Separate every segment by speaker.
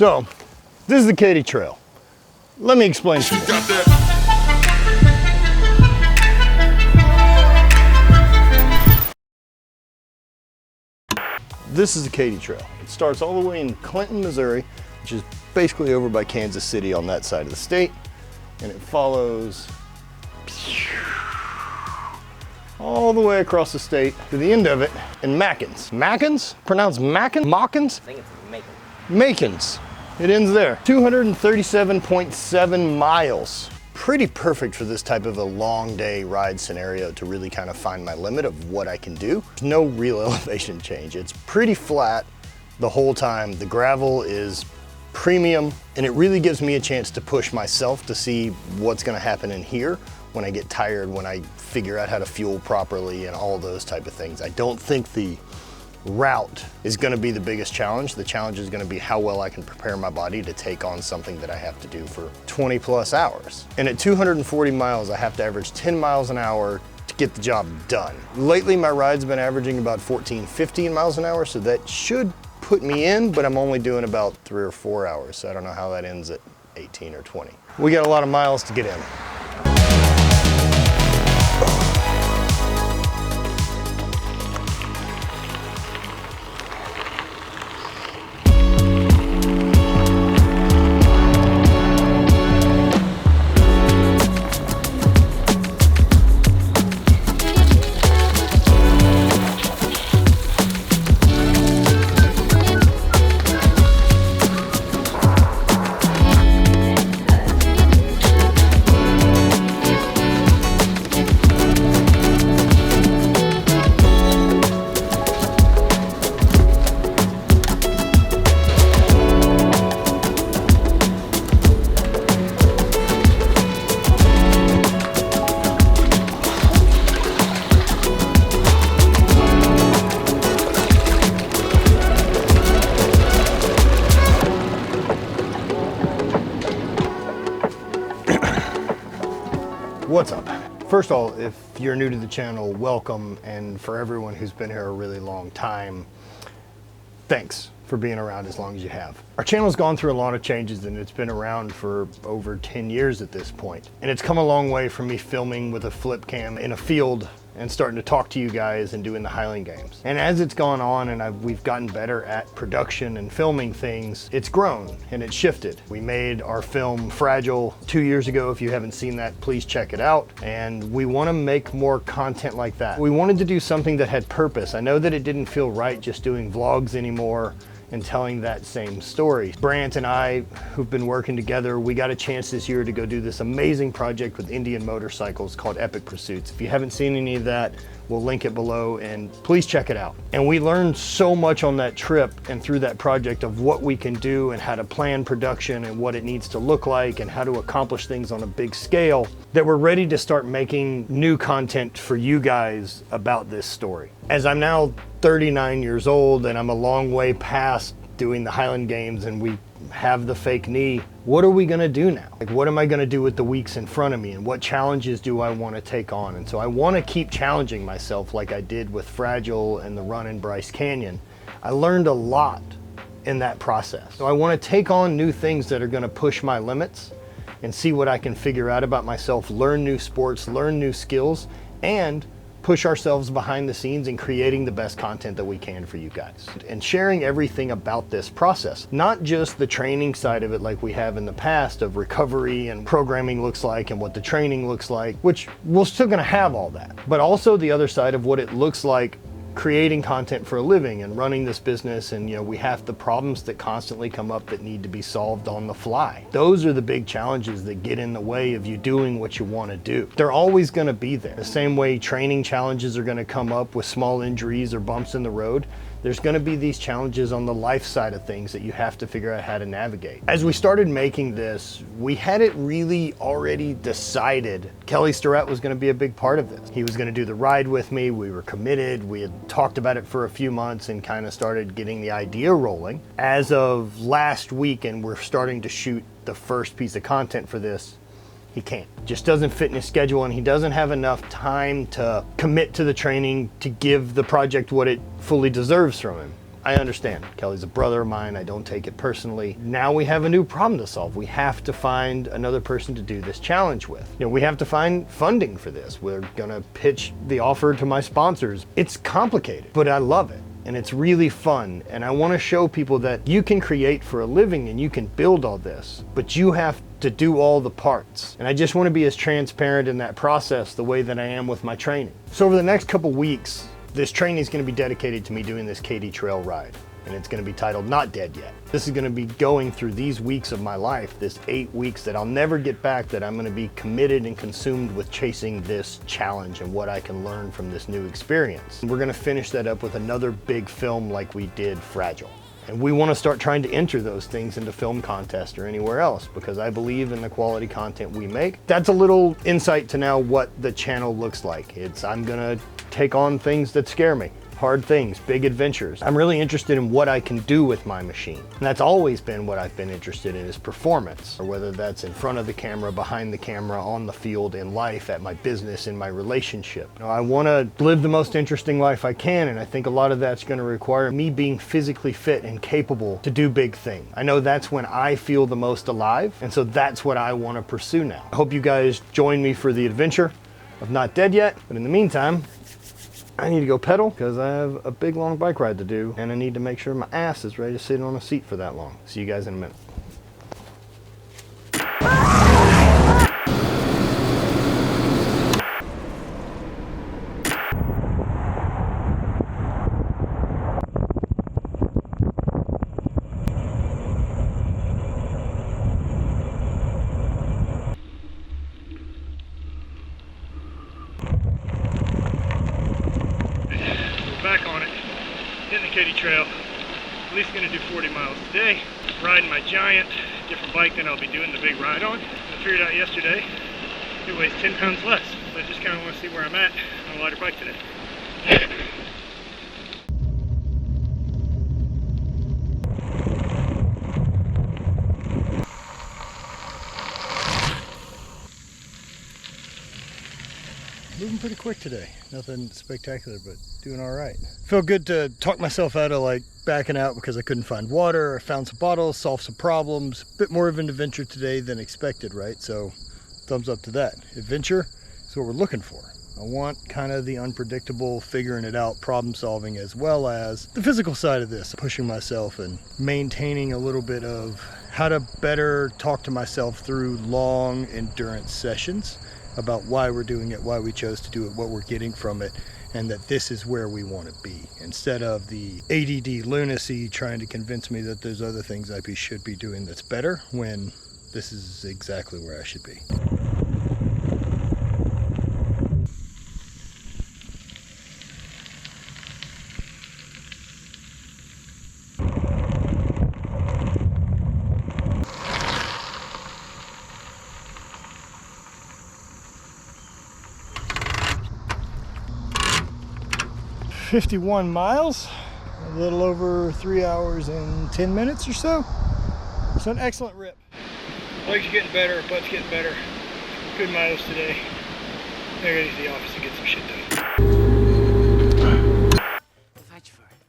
Speaker 1: So, this is the Katy Trail. Let me explain to you. This is the Katy Trail. It starts all the way in Clinton, Missouri, which is basically over by Kansas City on that side of the state. And it follows all the way across the state to the end of it in Mackins. Mackins? Pronounced Mackin? Mockins?
Speaker 2: I think it's Macon.
Speaker 1: Makins. It ends there. 237.7 miles. Pretty perfect for this type of a long day ride scenario to really kind of find my limit of what I can do. There's no real elevation change. It's pretty flat the whole time. The gravel is premium, and it really gives me a chance to push myself to see what's gonna happen in here when I get tired, when I figure out how to fuel properly and all those type of things. I don't think the route is gonna be the biggest challenge. The challenge is gonna be how well I can prepare my body to take on something that I have to do for 20 plus hours. And at 240 miles, I have to average 10 miles an hour to get the job done. Lately, my ride's been averaging about 14, 15 miles an hour, so that should put me in, but I'm only doing about 3 or 4 hours, so I don't know how that ends at 18 or 20. We got a lot of miles to get in. What's up? First of all, if you're new to the channel, welcome, and for everyone who's been here a really long time, thanks for being around as long as you have. Our channel's gone through a lot of changes, and it's been around for over 10 years at this point. And it's come a long way from me filming with a flip cam in a field and starting to talk to you guys and doing the Highland Games. And as it's gone on and we've gotten better at production and filming things, it's grown and it's shifted. We made our film Fragile 2 years ago. If you haven't seen that, please check it out. And we want to make more content like that. We wanted to do something that had purpose. I know that it didn't feel right just doing vlogs anymore and telling that same story. Brant and I, who've been working together, we got a chance this year to go do this amazing project with Indian motorcycles called Epic Pursuits. If you haven't seen any of that, we'll link it below and please check it out. And we learned so much on that trip and through that project of what we can do and how to plan production and what it needs to look like and how to accomplish things on a big scale that we're ready to start making new content for you guys about this story. As I'm now 39 years old and I'm a long way past doing the Highland Games and we have the fake knee, what are we gonna do now? Like, what am I gonna do with the weeks in front of me, and what challenges do I wanna take on? And so I wanna keep challenging myself like I did with Fragile and the run in Bryce Canyon. I learned a lot in that process. So I wanna take on new things that are gonna push my limits and see what I can figure out about myself, learn new sports, learn new skills, and push ourselves behind the scenes and creating the best content that we can for you guys. And sharing everything about this process, not just the training side of it like we have in the past of recovery and programming looks like and what the training looks like, which we're still gonna have all that, but also the other side of what it looks like creating content for a living and running this business. And we have the problems that constantly come up that need to be solved on the fly. Those are the big challenges that get in the way of you doing what you want to do. They're always going to be there. The same way training challenges are going to come up with small injuries or bumps in the road. There's going to be these challenges on the life side of things that you have to figure out how to navigate. As we started making this, we had it really already decided Kelly Starrett was going to be a big part of this. He was going to do the ride with me. We were committed. We had talked about it for a few months and kind of started getting the idea rolling. As of last week, and we're starting to shoot the first piece of content for this, he can't. Just doesn't fit in his schedule, and he doesn't have enough time to commit to the training to give the project what it fully deserves from him. I understand. Kelly's a brother of mine. I don't take it personally. Now we have a new problem to solve. We have to find another person to do this challenge with. You know, we have to find funding for this. We're gonna pitch the offer to my sponsors. It's complicated, but I love it. And it's really fun. And I wanna show people that you can create for a living and you can build all this, but you have to do all the parts. And I just wanna be as transparent in that process the way that I am with my training. So over the next couple weeks, this training is gonna be dedicated to me doing this Katy trail ride. And it's gonna be titled Not Dead Yet. This is gonna be going through these weeks of my life, this 8 weeks that I'll never get back, that I'm gonna be committed and consumed with chasing this challenge and what I can learn from this new experience. And we're gonna finish that up with another big film like we did Fragile. And we wanna start trying to enter those things into film contests or anywhere else because I believe in the quality content we make. That's a little insight to now what the channel looks like. I'm gonna take on things that scare me. Hard things, big adventures. I'm really interested in what I can do with my machine. And that's always been what I've been interested in, is performance, or whether that's in front of the camera, behind the camera, on the field, in life, at my business, in my relationship. You know, I want to live the most interesting life I can, and I think a lot of that's going to require me being physically fit and capable to do big things. I know that's when I feel the most alive, and so that's what I want to pursue now. I hope you guys join me for the adventure of Not Dead Yet, but in the meantime, I need to go pedal because I have a big long bike ride to do, and I need to make sure my ass is ready to sit on a seat for that long. See you guys in a minute.
Speaker 2: Back on it, hitting the Katy trail. At least gonna do 40 miles today. Riding my giant, different bike than I'll be doing the big ride on. I figured out yesterday it weighs 10 pounds less. So I just kind of want to see where I'm at on a lighter bike today.
Speaker 1: Moving pretty quick today. Nothing spectacular, but doing all right. Felt good to talk myself out of like backing out because I couldn't find water. I found some bottles, solved some problems. Bit more of an adventure today than expected, right? So thumbs up to that. Adventure is what we're looking for. I want kind of the unpredictable, figuring it out, problem solving, as well as the physical side of this, pushing myself and maintaining a little bit of how to better talk to myself through long endurance sessions about why we're doing it, why we chose to do it, what we're getting from it, and that this is where we want to be. Instead of the ADD lunacy trying to convince me that there's other things I should be doing that's better, when this is exactly where I should be. "51 miles, a little over 3 hours and 10 minutes or so. So an excellent rip.
Speaker 2: Legs are getting better, butt's getting better. Good miles today. I gotta get to the office to get some shit done.
Speaker 3: Fight for it.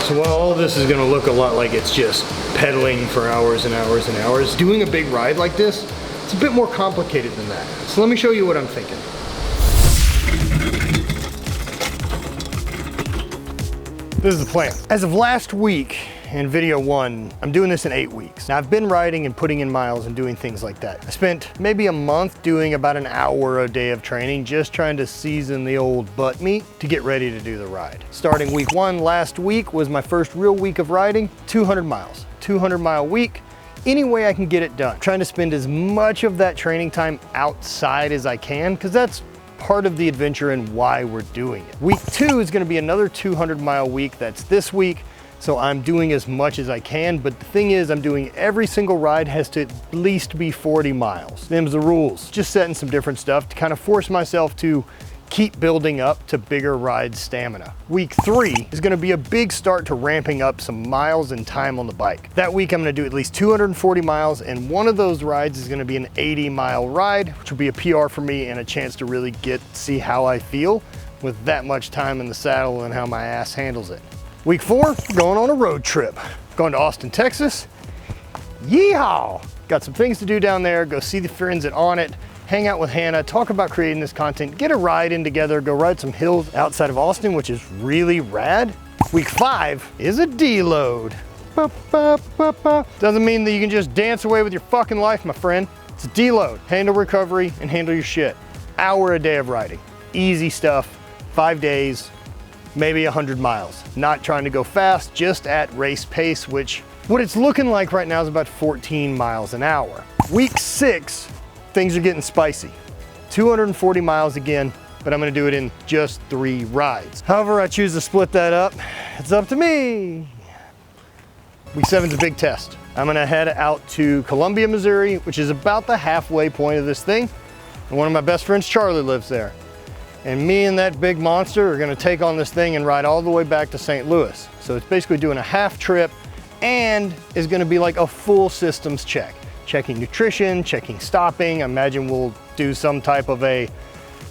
Speaker 1: So while all this is gonna look a lot like it's just pedaling for hours and hours and hours, doing a big ride like this, it's a bit more complicated than that. So let me show you what I'm thinking. This is the plan. As of last week in video 1, I'm doing this in 8 weeks. Now I've been riding and putting in miles and doing things like that. I spent maybe a month doing about an hour a day of training, just trying to season the old butt meat to get ready to do the ride. Starting week 1 last week was my first real week of riding, 200 miles, 200-mile week. Any way I can get it done. Trying to spend as much of that training time outside as I can, because that's part of the adventure and why we're doing it. Week 2 is gonna be another 200-mile week. That's this week. So I'm doing as much as I can, but the thing is, I'm doing every single ride has to at least be 40 miles. Them's the rules. Just setting some different stuff to kind of force myself to keep building up to bigger ride stamina. Week 3 is gonna be a big start to ramping up some miles and time on the bike. That week I'm gonna do at least 240 miles, and one of those rides is gonna be an 80-mile ride, which will be a PR for me and a chance to really see how I feel with that much time in the saddle and how my ass handles it. Week 4, going on a road trip. Going to Austin, Texas. Yeehaw! Got some things to do down there, go see the friends at On It, hang out with Hannah, talk about creating this content, get a ride in together, go ride some hills outside of Austin, which is really rad. Week 5 is a deload. Doesn't mean that you can just dance away with your fucking life, my friend. It's a deload. Handle recovery and handle your shit. Hour a day of riding. Easy stuff, 5 days, maybe 100 miles. Not trying to go fast, just at race pace, which what it's looking like right now is about 14 miles an hour. Week 6, things are getting spicy. 240 miles again, but I'm gonna do it in just 3 rides. However I choose to split that up, it's up to me. Week 7's a big test. I'm gonna head out to Columbia, Missouri, which is about the halfway point of this thing. And one of my best friends, Charlie, lives there. And me and that big monster are gonna take on this thing and ride all the way back to St. Louis. So it's basically doing a half trip and is gonna be like a full systems check. Checking nutrition, checking stopping. I imagine we'll do some type of a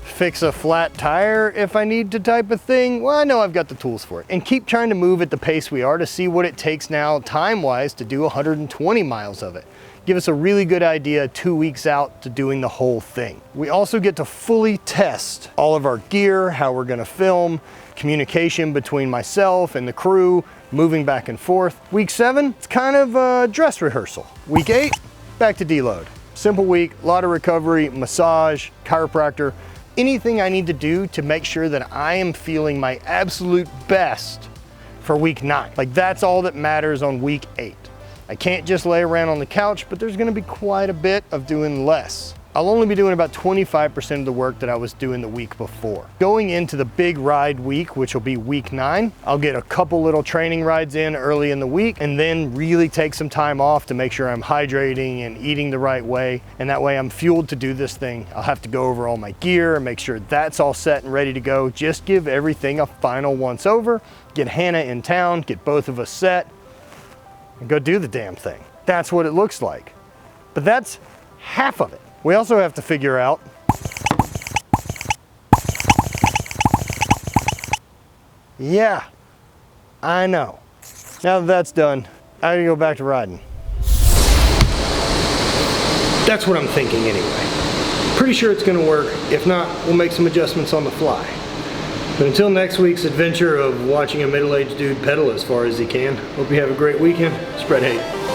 Speaker 1: fix a flat tire if I need to type of thing. Well, I know I've got the tools for it. And keep trying to move at the pace we are to see what it takes now time-wise to do 120 miles of it. Give us a really good idea 2 weeks out to doing the whole thing. We also get to fully test all of our gear, how we're gonna film, communication between myself and the crew, moving back and forth. Week 7, it's kind of a dress rehearsal. Week 8, back to deload. Simple week, a lot of recovery, massage, chiropractor, anything I need to do to make sure that I am feeling my absolute best for week 9. Like that's all that matters on week 8. I can't just lay around on the couch, but there's gonna be quite a bit of doing less. I'll only be doing about 25% of the work that I was doing the week before. Going into the big ride week, which will be week 9, I'll get a couple little training rides in early in the week and then really take some time off to make sure I'm hydrating and eating the right way. And that way I'm fueled to do this thing. I'll have to go over all my gear and make sure that's all set and ready to go. Just give everything a final once over, get Hannah in town, get both of us set, and go do the damn thing. That's what it looks like. But that's half of it. We also have to figure out yeah, I know. Now that that's done, I gotta go back to riding. That's what I'm thinking anyway. Pretty sure it's gonna work. If not, we'll make some adjustments on the fly. But until next week's adventure of watching a middle-aged dude pedal as far as he can, hope you have a great weekend. Spread hate.